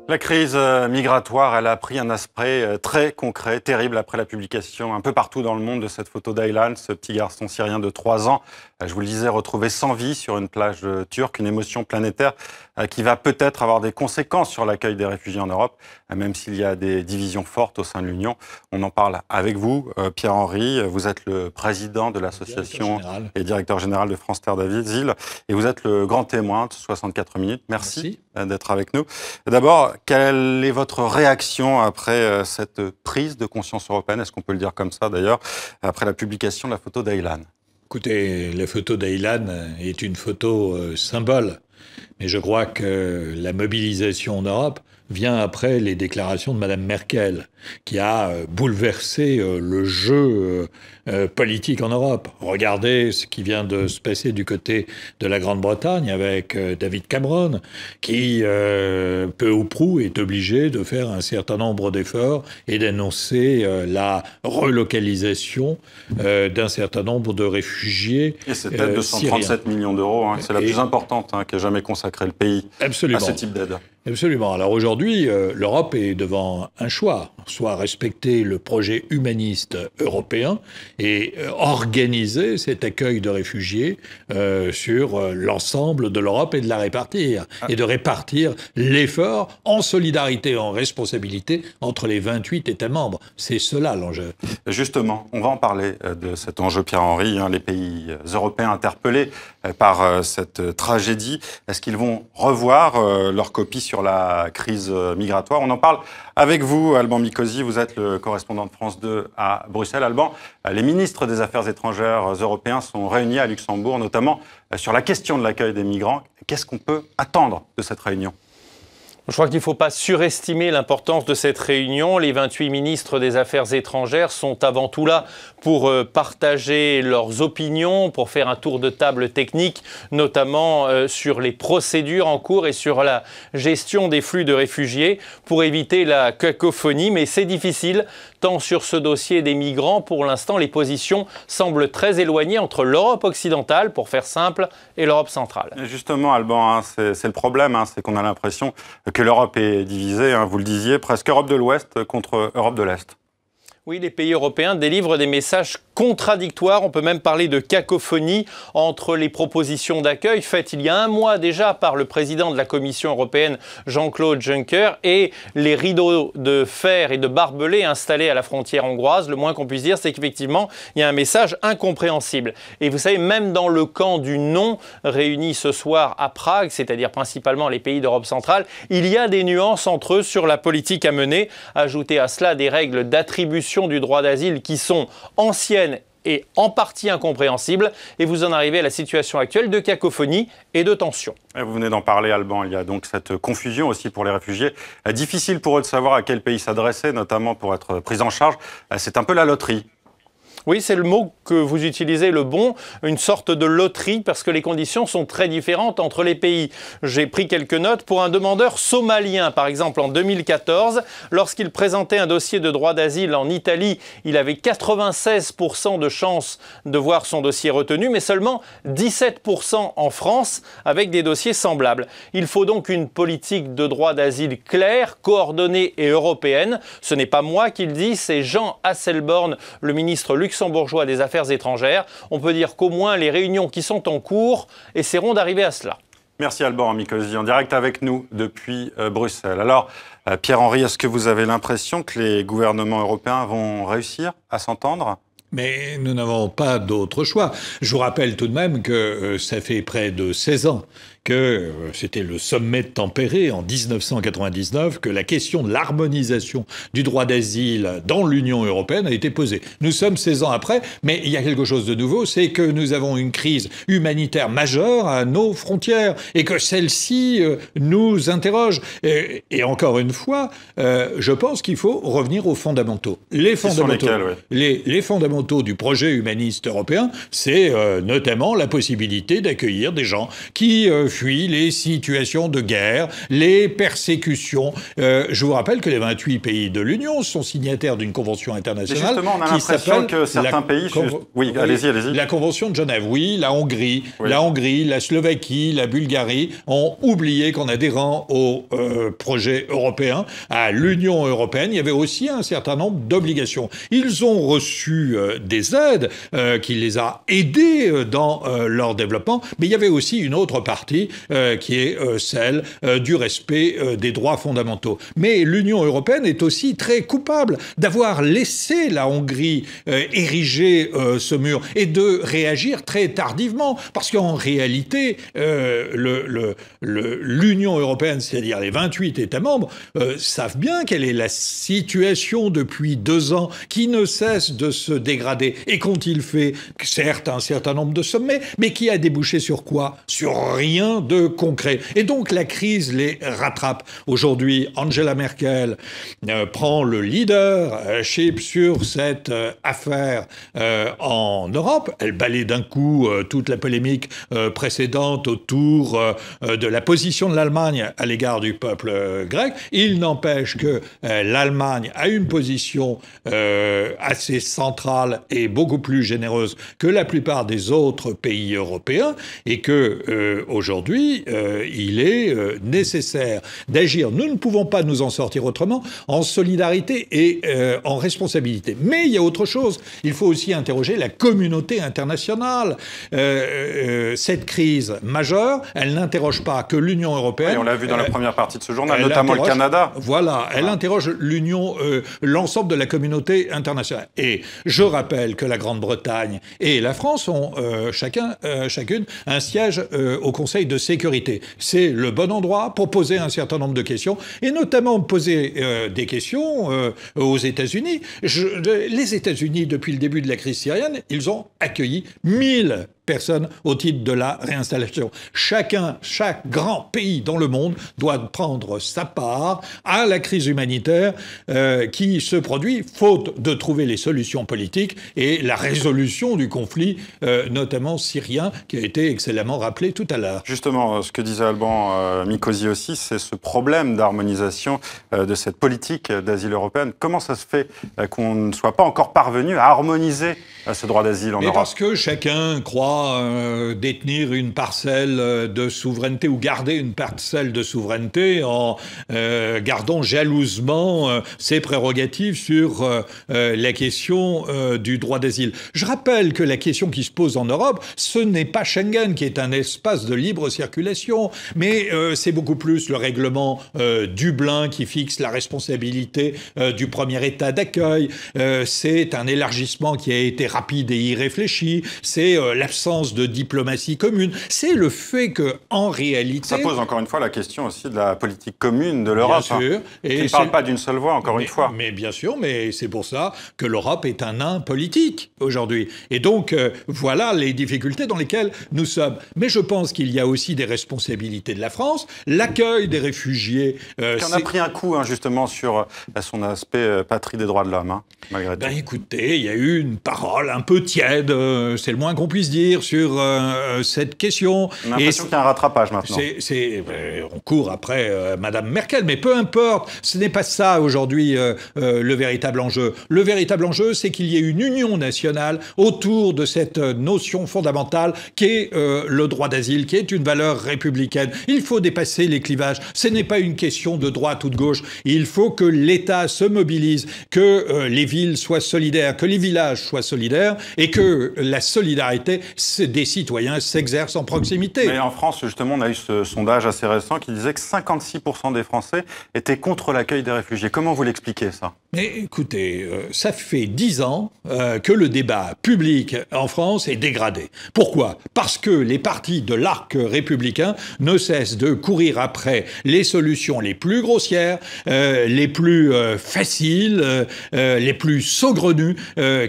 La crise migratoire, elle a pris un aspect très concret, terrible, après la publication un peu partout dans le monde de cette photo d'Aylan, ce petit garçon syrien de 3 ans, je vous le disais, retrouvé sans vie sur une plage turque, une émotion planétaire qui va peut-être avoir des conséquences sur l'accueil des réfugiés en Europe, même s'il y a des divisions fortes au sein de l'Union. On en parle avec vous, Pierre-Henri. Vous êtes le président de l'association et directeur général de France Terre d'Asile, et vous êtes le grand témoin de 64 minutes. Merci. D'être avec nous. D'abord, quelle est votre réaction après cette prise de conscience européenne, est-ce qu'on peut le dire comme ça d'ailleurs, après la publication de la photo d'Aylan? Écoutez, la photo d'Aylan est une photo symbole, mais je crois que la mobilisation en Europe vient après les déclarations de Mme Merkel, qui a bouleversé le jeu politique en Europe. Regardez ce qui vient de se passer du côté de la Grande-Bretagne avec David Cameron, qui, peu ou prou, est obligé de faire un certain nombre d'efforts et d'annoncer la relocalisation d'un certain nombre de réfugiés syriens. Et c'est peut-être 237 millions d'euros, c'est la plus importante qu'a jamais consacré le pays à ce type d'aide. Absolument. Alors aujourd'hui, l'Europe est devant un choix. Soit respecter le projet humaniste européen et organiser cet accueil de réfugiés sur l'ensemble de l'Europe et de la répartir. Et de répartir l'effort en solidarité, en responsabilité entre les 28 États membres. C'est cela l'enjeu. Justement, on va en parler de cet enjeu, Pierre-Henri. Les pays européens interpellés par cette tragédie, est-ce qu'ils vont revoir leur copie sur la crise migratoire? On en parle avec vous, Alban Mikosi. Vous êtes le correspondant de France 2 à Bruxelles. Alban, les ministres des Affaires étrangères européens sont réunis à Luxembourg, notamment sur la question de l'accueil des migrants. Qu'est-ce qu'on peut attendre de cette réunion ? Je crois qu'il ne faut pas surestimer l'importance de cette réunion. Les 28 ministres des Affaires étrangères sont avant tout là pour partager leurs opinions, pour faire un tour de table technique, notamment sur les procédures en cours et sur la gestion des flux de réfugiés, pour éviter la cacophonie. Mais c'est difficile, tant sur ce dossier des migrants, pour l'instant, les positions semblent très éloignées entre l'Europe occidentale, pour faire simple, et l'Europe centrale. Et justement, Alban, c'est le problème, c'est qu'on a l'impression que l'Europe est divisée, vous le disiez, presque Europe de l'Ouest contre Europe de l'Est. Oui, les pays européens délivrent des messages contradictoires. On peut même parler de cacophonie entre les propositions d'accueil faites il y a un mois déjà par le président de la Commission européenne, Jean-Claude Juncker, et les rideaux de fer et de barbelés installés à la frontière hongroise. Le moins qu'on puisse dire, c'est qu'effectivement, il y a un message incompréhensible. Et vous savez, même dans le camp du non, réuni ce soir à Prague, c'est-à-dire principalement les pays d'Europe centrale, il y a des nuances entre eux sur la politique à mener. Ajoutez à cela des règles d'attribution du droit d'asile qui sont anciennes et en partie incompréhensibles, et vous en arrivez à la situation actuelle de cacophonie et de tension. Et vous venez d'en parler, Alban, il y a donc cette confusion aussi pour les réfugiés. Difficile pour eux de savoir à quel pays s'adresser, notamment pour être pris en charge. C'est un peu la loterie. Oui, c'est le mot que vous utilisez, le bon, une sorte de loterie, parce que les conditions sont très différentes entre les pays. J'ai pris quelques notes. Pour un demandeur somalien, par exemple, en 2014, lorsqu'il présentait un dossier de droit d'asile en Italie, il avait 96% de chances de voir son dossier retenu, mais seulement 17% en France, avec des dossiers semblables. Il faut donc une politique de droit d'asile claire, coordonnée et européenne. Ce n'est pas moi qui le dis, c'est Jean Asselborn, le ministre luxembourgeois des Affaires étrangères. On peut dire qu'au moins les réunions qui sont en cours essaieront d'arriver à cela. Merci Alban Mikosi, en direct avec nous depuis Bruxelles. Alors, Pierre-Henri, est-ce que vous avez l'impression que les gouvernements européens vont réussir à s'entendre ? Mais nous n'avons pas d'autre choix. Je vous rappelle tout de même que ça fait près de 16 ans que c'était le sommet de Tampere en 1999, que la question de l'harmonisation du droit d'asile dans l'Union européenne a été posée. Nous sommes 16 ans après, mais il y a quelque chose de nouveau, c'est que nous avons une crise humanitaire majeure à nos frontières et que celle-ci nous interroge. Et encore une fois, je pense qu'il faut revenir aux fondamentaux. Les fondamentaux, lesquels, oui. les fondamentaux fondamentaux du projet humaniste européen, c'est notamment la possibilité d'accueillir des gens qui fuient les situations de guerre, les persécutions. Je vous rappelle que les 28 pays de l'Union sont signataires d'une convention internationale. Et justement, on a l'impression que certains pays... Oui, allez-y. La convention de Genève, oui, la Hongrie, la Slovaquie, la Bulgarie ont oublié qu'en adhérant au projet européen, à l'Union européenne, il y avait aussi un certain nombre d'obligations. Ils ont reçu des aides qui les a aidés dans leur développement, mais il y avait aussi une autre partie qui est celle du respect des droits fondamentaux. Mais l'Union européenne est aussi très coupable d'avoir laissé la Hongrie ériger ce mur et de réagir très tardivement, parce qu'en réalité, l'Union européenne, c'est-à-dire les 28 États membres, savent bien quelle est la situation depuis 2 ans, qui ne cesse de se dégrader. Et qu'ont-ils fait? Certes, un certain nombre de sommets, mais qui a débouché sur quoi? Sur rien de concret. Et donc la crise les rattrape. Aujourd'hui, Angela Merkel prend le leadership sur cette affaire en Europe. Elle balaye d'un coup toute la polémique précédente autour de la position de l'Allemagne à l'égard du peuple grec. Il n'empêche que l'Allemagne a une position assez centrale et beaucoup plus généreuse que la plupart des autres pays européens, et que aujourd'hui, il est nécessaire d'agir. Nous ne pouvons pas nous en sortir autrement, en solidarité et en responsabilité. Mais il y a autre chose. Il faut aussi interroger la communauté internationale. Cette crise majeure, elle n'interroge pas que l'Union européenne. Oui, on l'a vu dans la première partie de ce journal, notamment le Canada. Voilà, elle interroge l'Union, l'ensemble de la communauté internationale. Et je rappelle que la Grande-Bretagne et la France ont chacune un siège au Conseil de sécurité. C'est le bon endroit pour poser un certain nombre de questions, et notamment poser des questions aux États-Unis. Les États-Unis, depuis le début de la crise syrienne, ils ont accueilli 1000 personnes au titre de la réinstallation. Chaque grand pays dans le monde doit prendre sa part à la crise humanitaire qui se produit, faute de trouver les solutions politiques et la résolution du conflit, notamment syrien, qui a été excellemment rappelé tout à l'heure. Justement, ce que disait Alban Mikosi aussi, c'est ce problème d'harmonisation de cette politique d'asile européenne. Comment ça se fait qu'on ne soit pas encore parvenu à harmoniser ce droit d'asile en Europe? Parce que chacun croit détenir une parcelle de souveraineté ou garder une parcelle de souveraineté en gardant jalousement ses prérogatives sur la question du droit d'asile. Je rappelle que la question qui se pose en Europe, ce n'est pas Schengen qui est un espace de libre circulation, mais c'est beaucoup plus le règlement Dublin qui fixe la responsabilité du premier État d'accueil. C'est un élargissement qui a été rapide et irréfléchi. C'est l'absence de diplomatie commune. C'est le fait qu'en réalité... Ça pose encore une fois la question aussi de la politique commune de l'Europe. Bien sûr. Qui ne parle pas d'une seule voix, encore une fois. Mais bien sûr, mais c'est pour ça que l'Europe est un nain politique aujourd'hui. Et donc, voilà les difficultés dans lesquelles nous sommes. Mais je pense qu'il y a aussi des responsabilités de la France. L'accueil des réfugiés... On a pris un coup, justement, sur son aspect patrie des droits de l'homme, malgré tout. Écoutez, il y a eu une parole un peu tiède, c'est le moins qu'on puisse dire, sur cette question. On a l'impression qu'il y a un rattrapage maintenant. On court après Madame Merkel, mais peu importe, ce n'est pas ça aujourd'hui le véritable enjeu. Le véritable enjeu, c'est qu'il y ait une union nationale autour de cette notion fondamentale qu'est le droit d'asile, qui est une valeur républicaine. Il faut dépasser les clivages. Ce n'est pas une question de droite ou de gauche. Il faut que l'État se mobilise, que les villes soient solidaires, que les villages soient solidaires, et que la solidarité des citoyens s'exerce en proximité. Mais en France, justement, on a eu ce sondage assez récent qui disait que 56% des Français étaient contre l'accueil des réfugiés. Comment vous l'expliquez, ça? Mais écoutez, ça fait 10 ans que le débat public en France est dégradé. Pourquoi? Parce que les partis de l'arc républicain ne cessent de courir après les solutions les plus grossières, les plus faciles, les plus saugrenues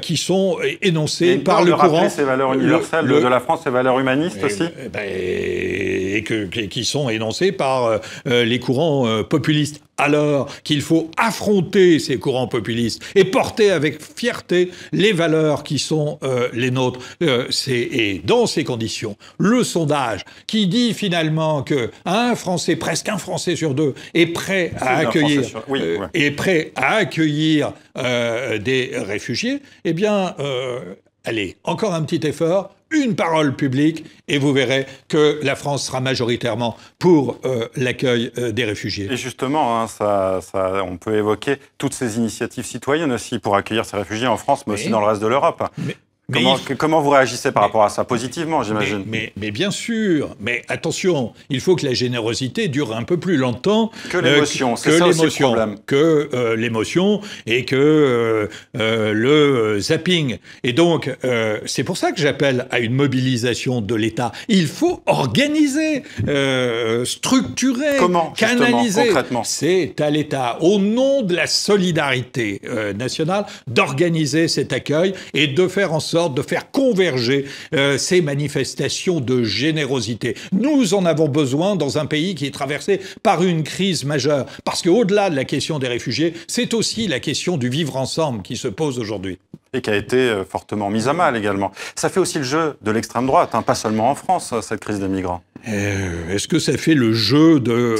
qui sont énoncées par le courant. Rappeler ces valeurs universelles de la France, ces valeurs humanistes aussi. Et qui sont énoncées par les courants populistes. Alors qu'il faut affronter ces courants populistes et porter avec fierté les valeurs qui sont les nôtres. Et dans ces conditions, le sondage qui dit finalement que presque un Français sur deux est prêt à accueillir, des réfugiés, eh bien, allez, encore un petit effort. Une parole publique, et vous verrez que la France sera majoritairement pour l'accueil des réfugiés. Et justement, on peut évoquer toutes ces initiatives citoyennes aussi pour accueillir ces réfugiés en France, mais aussi dans le reste de l'Europe. Comment vous réagissez par rapport à ça? Positivement, j'imagine. Mais bien sûr. Mais attention, il faut que la générosité dure un peu plus longtemps que l'émotion. C'est ça aussi le problème. Que l'émotion et que le zapping. Et donc, c'est pour ça que j'appelle à une mobilisation de l'État. Il faut organiser, structurer, canaliser. Concrètement. C'est à l'État, au nom de la solidarité nationale, d'organiser cet accueil et de faire en sorte de faire converger ces manifestations de générosité. Nous en avons besoin dans un pays qui est traversé par une crise majeure. Parce qu'au-delà de la question des réfugiés, c'est aussi la question du vivre ensemble qui se pose aujourd'hui. Et qui a été fortement mise à mal également. Ça fait aussi le jeu de l'extrême droite, pas seulement en France, cette crise des migrants. Est-ce que ça fait le jeu de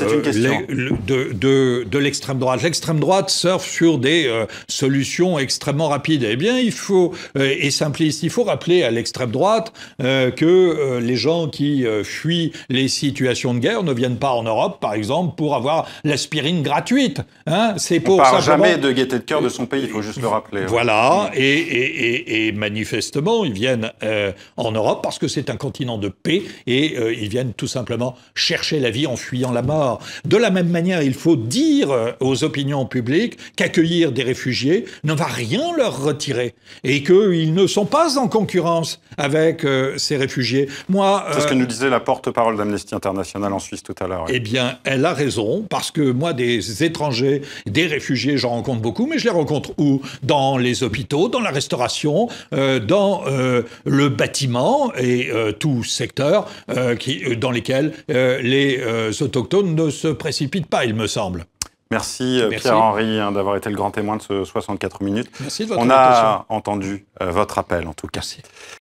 l'extrême droite? L'extrême droite surfe sur des solutions extrêmement rapides. Eh bien, il faut, et simplistes, il faut rappeler à l'extrême droite que les gens qui fuient les situations de guerre ne viennent pas en Europe, par exemple, pour avoir l'aspirine gratuite. C'est pour on ne parle jamais de gaieté de cœur de son pays, il faut juste le rappeler. Voilà, et manifestement, ils viennent en Europe parce que c'est un continent de paix et ils viennent tout simplement chercher la vie en fuyant la mort. De la même manière, il faut dire aux opinions publiques qu'accueillir des réfugiés ne va rien leur retirer et qu'ils ne sont pas en concurrence avec ces réfugiés. C'est ce que nous disait la porte-parole d'Amnesty International en Suisse tout à l'heure. Eh bien, elle a raison, parce que moi, des étrangers, des réfugiés, j'en rencontre beaucoup, mais je les rencontre où? Dans les hôpitaux, dans la restauration, dans le bâtiment et tout secteur dans lesquels les autochtones ne se précipitent pas, il me semble. Merci. Pierre-Henri d'avoir été le grand témoin de ce 64 minutes. Merci de votre On a entendu votre appel en tout cas. Merci.